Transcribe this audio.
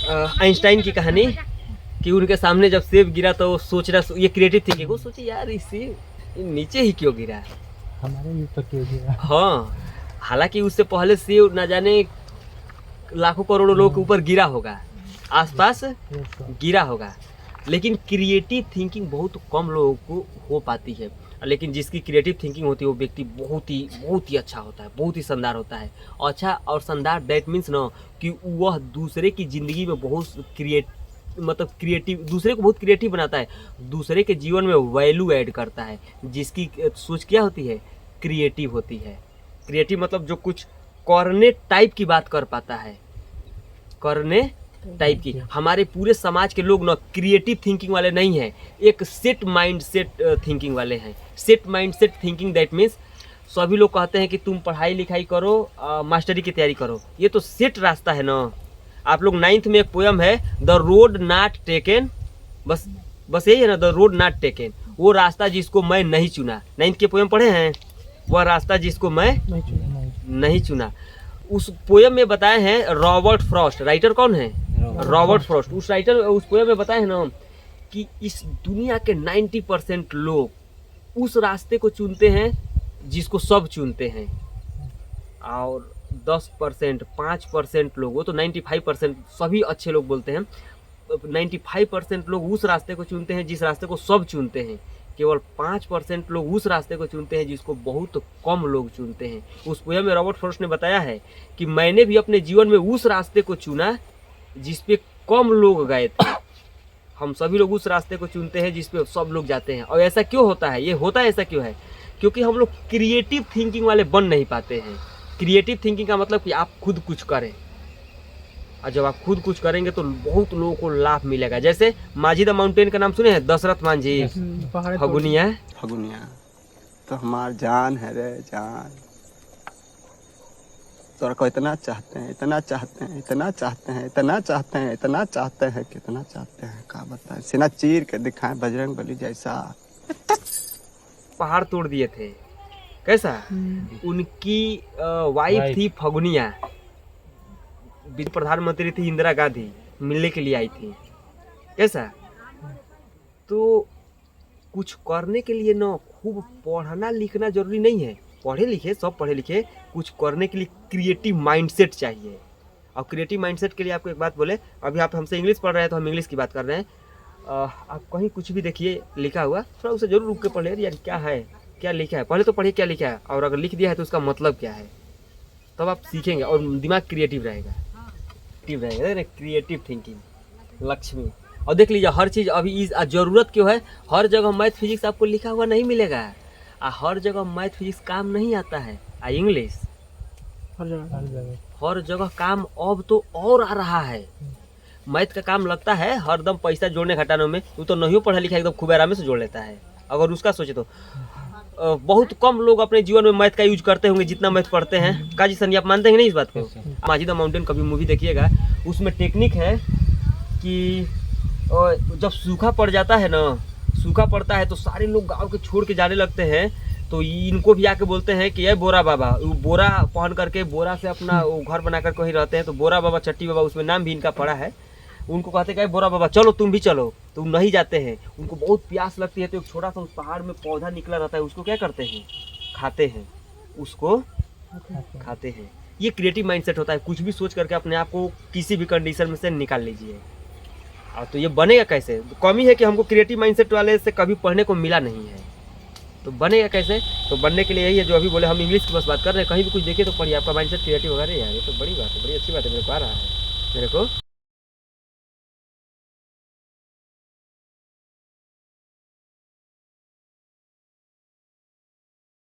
Einstein की कहानी कि उनके सामने जब सेब गिरा तो वो सोच रहा, ये क्रिएटिव थिंकिंग, वो सोचे यार ये सेब नीचे ही क्यों गिरा, हमारे ऊपर क्यों गिरा। हाँ, हालांकि उससे पहले सेब ना जाने लाखों करोड़ों लोगों के ऊपर गिरा होगा, आसपास गिरा होगा, लेकिन क्रिएटिव थिंकिंग बहुत कम लोगों को हो पाती है। लेकिन जिसकी क्रिएटिव थिंकिंग होती है वो व्यक्ति बहुत ही अच्छा होता है, बहुत ही शानदार होता है। अच्छा और शानदार दैट मीन्स ना कि वह दूसरे की ज़िंदगी में बहुत क्रिएटिव, दूसरे को बहुत क्रिएटिव बनाता है, दूसरे के जीवन में वैल्यू ऐड करता है, जिसकी सोच क्या होती है, क्रिएटिव होती है। क्रिएटिव मतलब जो कुछ करने टाइप की बात कर पाता है, करने टाइप की। हमारे पूरे समाज के लोग ना क्रिएटिव थिंकिंग वाले नहीं हैं, एक सेट माइंड सेट थिंकिंग वाले हैं। Set mind set thinking that means सभी लोग कहते हैं कि तुम पढ़ाई लिखाई करो, मास्टरी की तैयारी करो, ये तो सेट रास्ता है ना। आप लोग 9th में एक पोयम है द रोड नॉट टेकन, बस यही है ना, द रोड नॉट टेकन, वो रास्ता जिसको मैं नहीं चुना। 9th के पोयम पढ़े हैं, वह रास्ता जिसको मैं नहीं चुना। उस पोयम में बताए हैं रॉबर्ट फ्रॉस्ट, राइटर कौन है, रॉबर्ट फ्रॉस्ट। उस राइटर उस पोयम में बताए हैं ना कि इस दुनिया के 90% लोग उस रास्ते को चुनते हैं जिसको सब चुनते हैं, और 10% 5% लोग, वो तो 95% सभी अच्छे लोग बोलते हैं, 95% लोग उस रास्ते को चुनते हैं जिस रास्ते को सब चुनते हैं, केवल 5% लोग उस रास्ते को चुनते हैं जिसको बहुत कम लोग चुनते हैं। उस पोयम में रॉबर्ट फ्रॉस्ट ने बताया है कि मैंने भी अपने जीवन में उस रास्ते को चुना जिस पे कम लोग गए थे। हम सभी लोग उस रास्ते को चुनते हैं जिस पे सब लोग जाते हैं। और ऐसा क्यों होता है, ये होता है ऐसा क्यों है, क्योंकि हम लोग क्रिएटिव थिंकिंग वाले बन नहीं पाते हैं। क्रिएटिव थिंकिंग का मतलब कि आप खुद कुछ करें, और जब आप खुद कुछ करेंगे तो बहुत लोगों को लाभ मिलेगा। जैसे माझी द माउंटेन का नाम सुने हैं, दशरथ मांझी, फगुनिया तो हमार जान है रे जान, तोरा को इतना चाहते हैं, इतना चाहते हैं, इतना चाहते हैं, इतना चाहते हैं, इतना चाहते हैं, कितना चाहते हैं, का बताएं, सीना चीर के दिखाएं बजरंग बली जैसा। पहाड़ तोड़ दिए थे, कैसा, उनकी वाइफ थी फगुनिया, प्रधानमंत्री थी इंदिरा गांधी, मिलने के लिए आई थी, कैसा। तो कुछ करने के लिए ना खूब पढ़ना लिखना जरूरी नहीं है, पढ़े लिखे सब पढ़े लिखे, कुछ करने के लिए क्रिएटिव माइंडसेट चाहिए। और क्रिएटिव माइंडसेट के लिए आपको एक बात बोले, अभी आप हमसे इंग्लिश पढ़ रहे हैं तो हम इंग्लिश की बात कर रहे हैं, आप कहीं कुछ भी देखिए लिखा हुआ, थोड़ा उसे जरूर रुक के पढ़ ले यार, क्या है, क्या लिखा है, पहले तो पढ़िए क्या लिखा है, और अगर लिख दिया है तो उसका मतलब क्या है, तब आप सीखेंगे और दिमाग क्रिएटिव रहेगा, क्रिएटिव थिंकिंग लक्ष्मी। और देख लीजिए हर चीज़ अभी इस जरूरत क्यों है, हर जगह मैथ फिजिक्स आपको लिखा हुआ नहीं मिलेगा, हर जगह मैथ फिजिक्स काम नहीं आता है, इंग्लिश हर जगह काम अब तो और आ रहा है। मैथ का काम लगता है हरदम पैसा जोड़ने घटाने में, वो तो नहीं पढ़ा लिखा एकदम खूब आराम से जोड़ लेता है। अगर उसका सोचे तो बहुत कम लोग अपने जीवन में मैथ का यूज करते होंगे जितना मैथ पढ़ते हैं। काजी सनी आप मानते हैं नहीं इस बात को? माझी द माउंटेन कभी मूवी देखिएगा, उसमें टेक्निक है कि जब सूखा पड़ जाता है ना, सूखा पड़ता है तो सारे लोग गांव के छोड़ के जाने लगते हैं, तो इनको भी आके बोलते हैं कि ये बोरा बाबा, वो बोरा पहन करके बोरा से अपना वो घर बना कर कहीं रहते हैं, तो बोरा बाबा चट्टी बाबा उसमें नाम भी इनका पड़ा है। उनको कहते हैं बोरा बाबा चलो तुम भी चलो, तो नहीं जाते हैं, उनको बहुत प्यास लगती है, तो एक छोटा सा उस पहाड़ में पौधा निकला रहता है, उसको क्या करते हैं, खाते हैं, उसको खाते हैं। ये क्रिएटिव माइंडसेट होता है, कुछ भी सोच करके अपने आप को किसी भी कंडीशन में से निकाल लीजिए। तो ये बनेगा कैसे, कमी है कि हमको क्रिएटिव माइंडसेट वाले से कभी पढ़ने को मिला नहीं है, तो बनेगा कैसे, तो बनने के लिए यही है जो अभी बोले, हम इंग्लिश की बस बात कर रहे हैं, कहीं भी कुछ देखिए तो पढ़िए, आपका माइंडसेट क्रिएटिव होगा। यार ये तो बड़ी बात है, बड़ी अच्छी बात है, मेरे को आ रहा है मेरे को।